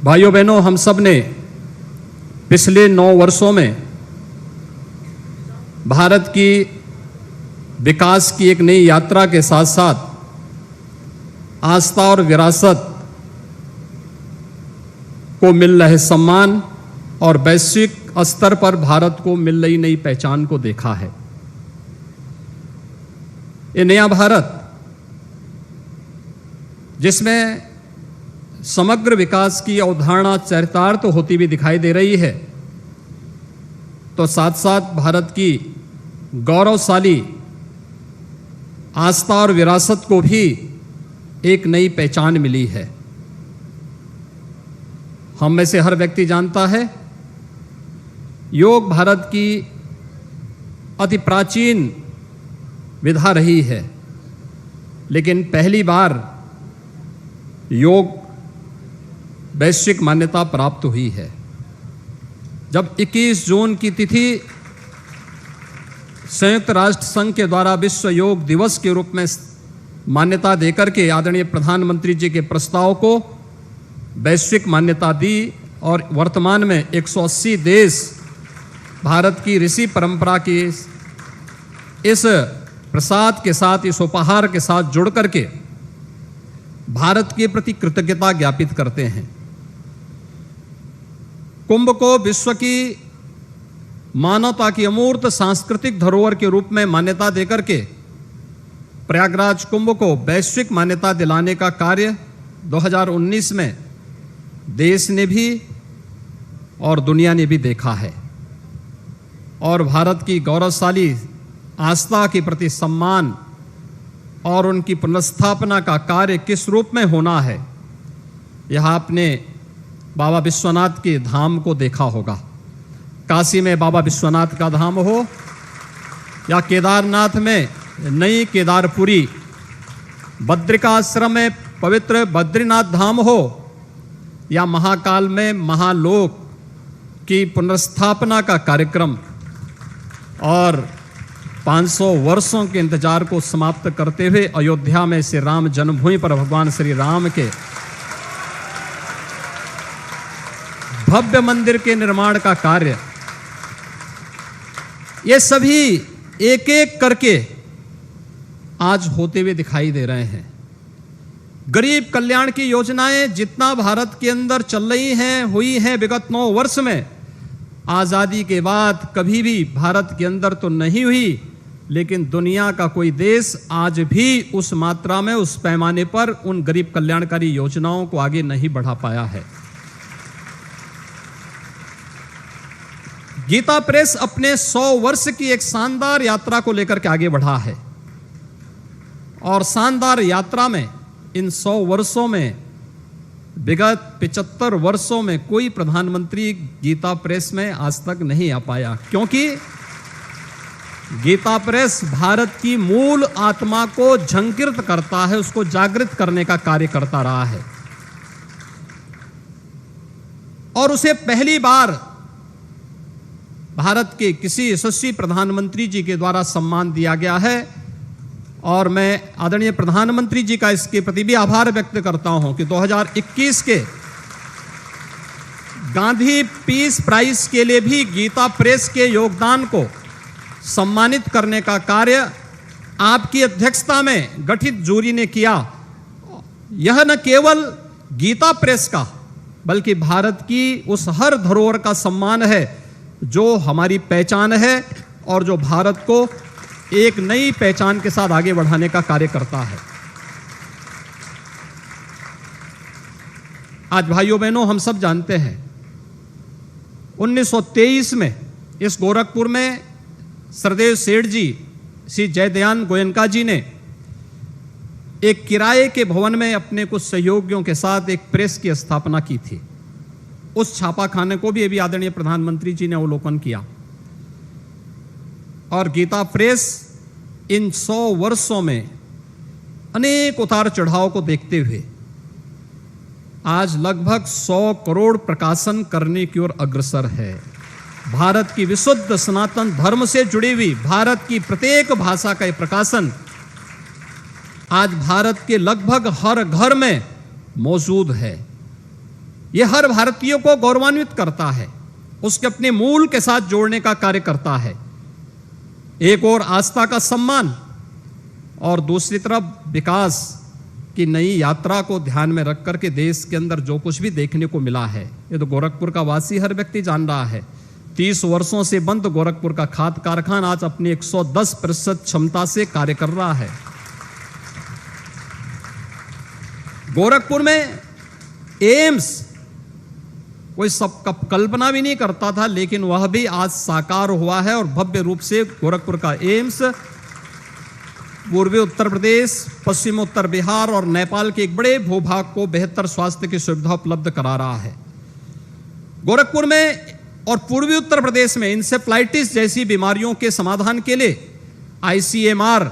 भाइयों बहनों, हम सब ने पिछले 9 वर्षों में भारत की विकास की एक नई यात्रा के साथ साथ आस्था और विरासत को मिल रहे सम्मान और वैश्विक स्तर पर भारत को मिल रही नई पहचान को देखा है। ये नया भारत जिसमें समग्र विकास की अवधारणा चरितार्थ होती हुई दिखाई दे रही है, तो साथ साथ भारत की गौरवशाली आस्था और विरासत को भी एक नई पहचान मिली है। हम में से हर व्यक्ति जानता है, योग भारत की अति प्राचीन विधा रही है, लेकिन पहली बार योग वैश्विक मान्यता प्राप्त हुई है। जब 21 जून की तिथि संयुक्त राष्ट्र संघ के द्वारा विश्व योग दिवस के रूप में मान्यता देकर के आदरणीय प्रधानमंत्री जी के प्रस्ताव को वैश्विक मान्यता दी और वर्तमान में 180 देश भारत की ऋषि परंपरा की इस प्रसाद के साथ, इस उपहार के साथ जुड़ करके भारत के प्रति कृतज्ञता ज्ञापित करते हैं। कुंभ को विश्व की मानवता की अमूर्त सांस्कृतिक धरोहर के रूप में मान्यता देकर के प्रयागराज कुंभ को वैश्विक मान्यता दिलाने का कार्य 2019 में देश ने भी और दुनिया ने भी देखा है। और भारत की गौरवशाली आस्था के प्रति सम्मान और उनकी पुनर्स्थापना का कार्य किस रूप में होना है, यह आपने बाबा विश्वनाथ के धाम को देखा होगा। काशी में बाबा विश्वनाथ का धाम हो या केदारनाथ में नई केदारपुरी, बद्रिकाश्रम में पवित्र बद्रीनाथ धाम हो या महाकाल में महालोक की पुनर्स्थापना का कार्यक्रम और 500 वर्षों के इंतजार को समाप्त करते हुए अयोध्या में श्री राम जन्मभूमि पर भगवान श्री राम के भव्य मंदिर के निर्माण का कार्य, ये सभी एक एक करके आज होते हुए दिखाई दे रहे हैं। गरीब कल्याण की योजनाएं जितना भारत के अंदर चल रही हैं, हुई हैं विगत 9 वर्ष में, आजादी के बाद कभी भी भारत के अंदर तो नहीं हुई, लेकिन दुनिया का कोई देश आज भी उस मात्रा में, उस पैमाने पर उन गरीब कल्याणकारी योजनाओं को आगे नहीं बढ़ा पाया है। गीता प्रेस अपने 100 वर्ष की एक शानदार यात्रा को लेकर के आगे बढ़ा है और शानदार यात्रा में इन 100 वर्षों में विगत 75 वर्षों में कोई प्रधानमंत्री गीता प्रेस में आज तक नहीं आ पाया, क्योंकि गीता प्रेस भारत की मूल आत्मा को झंकृत करता है, उसको जागृत करने का कार्य करता रहा है। और उसे पहली बार भारत के किसी यशस्वी प्रधानमंत्री जी के द्वारा सम्मान दिया गया है और मैं आदरणीय प्रधानमंत्री जी का इसके प्रति भी आभार व्यक्त करता हूं कि 2021 के गांधी पीस प्राइज के लिए भी गीता प्रेस के योगदान को सम्मानित करने का कार्य आपकी अध्यक्षता में गठित जूरी ने किया। यह न केवल गीता प्रेस का बल्कि भारत की उस हर धरोहर का सम्मान है जो हमारी पहचान है और जो भारत को एक नई पहचान के साथ आगे बढ़ाने का कार्य करता है। आज भाइयों बहनों, हम सब जानते हैं 1923 में इस गोरखपुर में सरदेव सेठ जी, श्री जयदयान गोयनका जी ने एक किराए के भवन में अपने कुछ सहयोगियों के साथ एक प्रेस की स्थापना की थी। उस छापाखाने को भी अभी आदरणीय प्रधानमंत्री जी ने अवलोकन किया और गीता प्रेस इन 100 वर्षों में अनेक उतार चढ़ाव को देखते हुए आज लगभग 100 करोड़ प्रकाशन करने की ओर अग्रसर है। भारत की विशुद्ध सनातन धर्म से जुड़ी हुई भारत की प्रत्येक भाषा का प्रकाशन आज भारत के लगभग हर घर में मौजूद है। यह हर भारतीय को गौरवान्वित करता है, उसके अपने मूल के साथ जोड़ने का कार्य करता है। एक और आस्था का सम्मान और दूसरी तरफ विकास की नई यात्रा को ध्यान में रख करके देश के अंदर जो कुछ भी देखने को मिला है, ये तो गोरखपुर का वासी हर व्यक्ति जान रहा है। 30 वर्षों से बंद गोरखपुर का खाद कारखाना आज अपनी 110% क्षमता से कार्य कर रहा है। गोरखपुर में एम्स कोई सब कल्पना भी नहीं करता था, लेकिन वह भी आज साकार हुआ है और भव्य रूप से गोरखपुर का एम्स पूर्वी उत्तर प्रदेश, पश्चिम उत्तर बिहार और नेपाल के एक बड़े भूभाग को बेहतर स्वास्थ्य की सुविधा उपलब्ध करा रहा है। गोरखपुर में और पूर्वी उत्तर प्रदेश में इंसेफ्लाइटिस जैसी बीमारियों के समाधान के लिए आईसीएमआर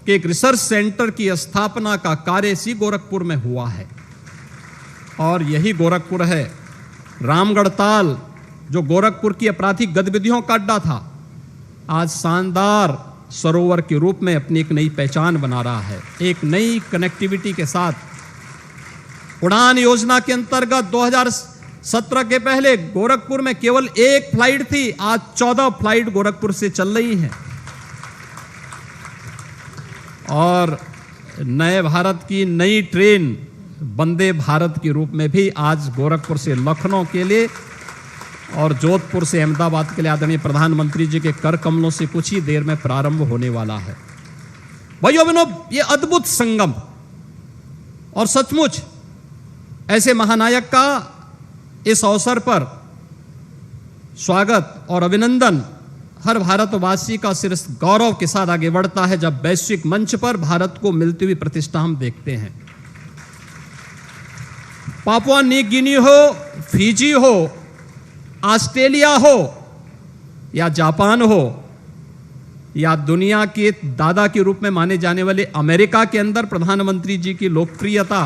के एक रिसर्च सेंटर की स्थापना का कार्य इसी गोरखपुर में हुआ है। और यही गोरखपुर है रामगढ़ ताल, जो गोरखपुर की आपराधिक गतिविधियों का अड्डा था, आज शानदार सरोवर के रूप में अपनी एक नई पहचान बना रहा है। एक नई कनेक्टिविटी के साथ उड़ान योजना के अंतर्गत 2017 के पहले गोरखपुर में केवल 1 फ्लाइट थी, आज 14 फ्लाइट गोरखपुर से चल रही हैं। और नए भारत की नई ट्रेन वंदे भारत के रूप में भी आज गोरखपुर से लखनऊ के लिए और जोधपुर से अहमदाबाद के लिए आदरणीय प्रधानमंत्री जी के कर कमलों से कुछ ही देर में प्रारंभ होने वाला है। भाइयों बहनों, ये अद्भुत संगम और सचमुच ऐसे महानायक का इस अवसर पर स्वागत और अभिनंदन हर भारतवासी का सिर गौरव के साथ आगे बढ़ता है जब वैश्विक मंच पर भारत को मिलती हुई प्रतिष्ठा हम देखते हैं। पापुआ न्यू गिनी हो, फिजी हो, ऑस्ट्रेलिया हो या जापान हो या दुनिया के दादा के रूप में माने जाने वाले अमेरिका के अंदर प्रधानमंत्री जी की लोकप्रियता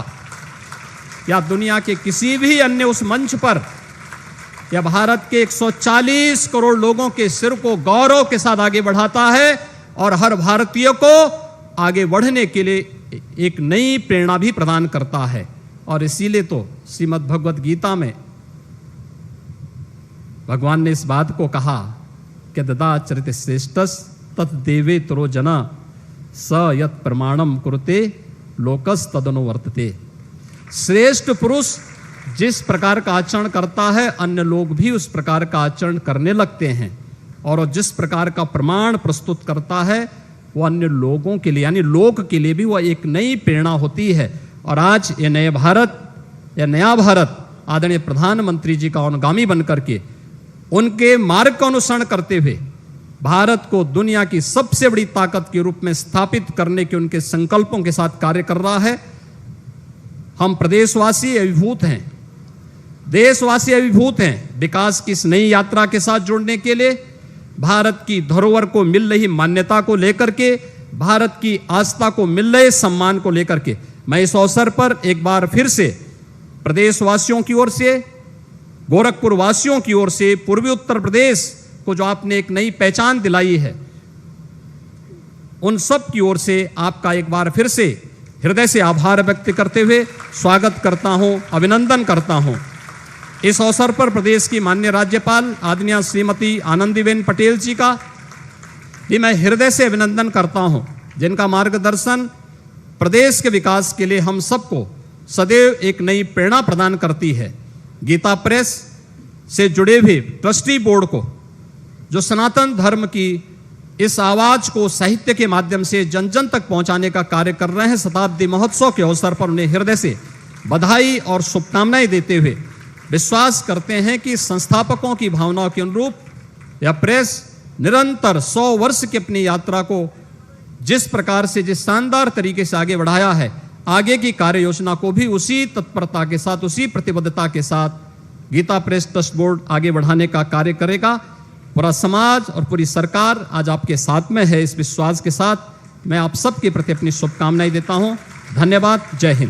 या दुनिया के किसी भी अन्य उस मंच पर या भारत के 140 करोड़ लोगों के सिर को गौरव के साथ आगे बढ़ाता है और हर भारतीय को आगे बढ़ने के लिए एक नई प्रेरणा भी प्रदान करता है। और इसीलिए तो श्रीमद् भगवद गीता में भगवान ने इस बात को कहा कि ददाचरित श्रेष्ठस तत् देवे तरो जना स यत् प्रमाणम कुरुते लोकस तदनु वर्तते। श्रेष्ठ पुरुष जिस प्रकार का आचरण करता है, अन्य लोग भी उस प्रकार का आचरण करने लगते हैं, और जिस प्रकार का प्रमाण प्रस्तुत करता है वो अन्य लोगों के लिए यानी लोक के लिए भी वह एक नई प्रेरणा होती है। और आज ये नए भारत या नया भारत आदरणीय प्रधानमंत्री जी का अनुगामी बनकर के उनके मार्ग का अनुसरण करते हुए भारत को दुनिया की सबसे बड़ी ताकत के रूप में स्थापित करने के उनके संकल्पों के साथ कार्य कर रहा है। हम प्रदेशवासी अभिभूत हैं, देशवासी अभिभूत हैं विकास की इस नई यात्रा के साथ जुड़ने के लिए, भारत की धरोहर को मिल रही मान्यता को लेकर के, भारत की आस्था को मिल रहे सम्मान को लेकर के मैं इस अवसर पर एक बार फिर से प्रदेशवासियों की ओर से, गोरखपुर वासियों की ओर से, पूर्वी उत्तर प्रदेश को जो आपने एक नई पहचान दिलाई है, उन सब की ओर से आपका एक बार फिर से हृदय से आभार व्यक्त करते हुए स्वागत करता हूं, अभिनंदन करता हूं। इस अवसर पर प्रदेश की माननीय राज्यपाल आदरणीय श्रीमती आनंदीबेन पटेल जी का भी मैं हृदय से अभिनंदन करता हूं, जिनका मार्गदर्शन प्रदेश के विकास के लिए हम सबको सदैव एक नई प्रेरणा प्रदान करती है। गीता प्रेस से जुड़े हुए ट्रस्टी बोर्ड को, जो सनातन धर्म की इस आवाज को साहित्य के माध्यम से जन जन तक पहुंचाने का कार्य कर रहे हैं, शताब्दी महोत्सव के अवसर पर उन्हें हृदय से बधाई और शुभकामनाएं देते हुए विश्वास करते हैं कि संस्थापकों की भावनाओं के अनुरूप यह प्रेस निरंतर 100 वर्ष की अपनी यात्रा को जिस प्रकार से, जिस शानदार तरीके से आगे बढ़ाया है, आगे की कार्य योजना को भी उसी तत्परता के साथ, उसी प्रतिबद्धता के साथ गीता प्रेस ट्रस्ट बोर्ड आगे बढ़ाने का कार्य करेगा। पूरा समाज और पूरी सरकार आज आपके साथ में है। इस विश्वास के साथ मैं आप सबके प्रति अपनी शुभकामनाएं देता हूं। धन्यवाद। जय हिंद।